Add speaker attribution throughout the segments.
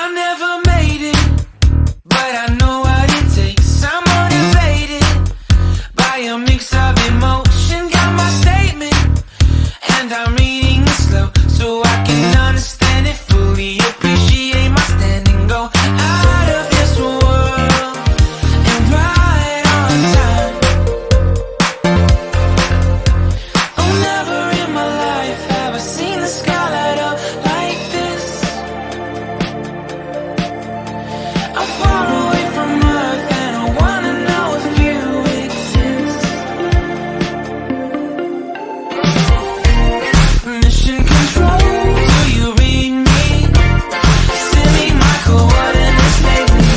Speaker 1: I never made it, but I know what it takes. I'm motivated by a mix of emotion. Got my statement, and I'm reading it slow so I can understand it fully. Appreciate my standing, go out of this world and right on time. Oh, never in my life have I seen the sky light up like this. I'm far away from Earth and I wanna know if you exist. Mission control, do you read me? Send me my coordinates lately.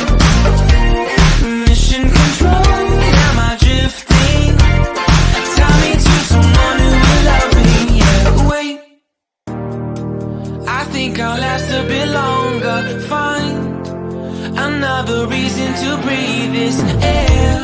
Speaker 1: Mission control, am I drifting? Tie me to someone who will love me. Yeah, wait, I think I'll last a bit longer. Find another reason to breathe this air.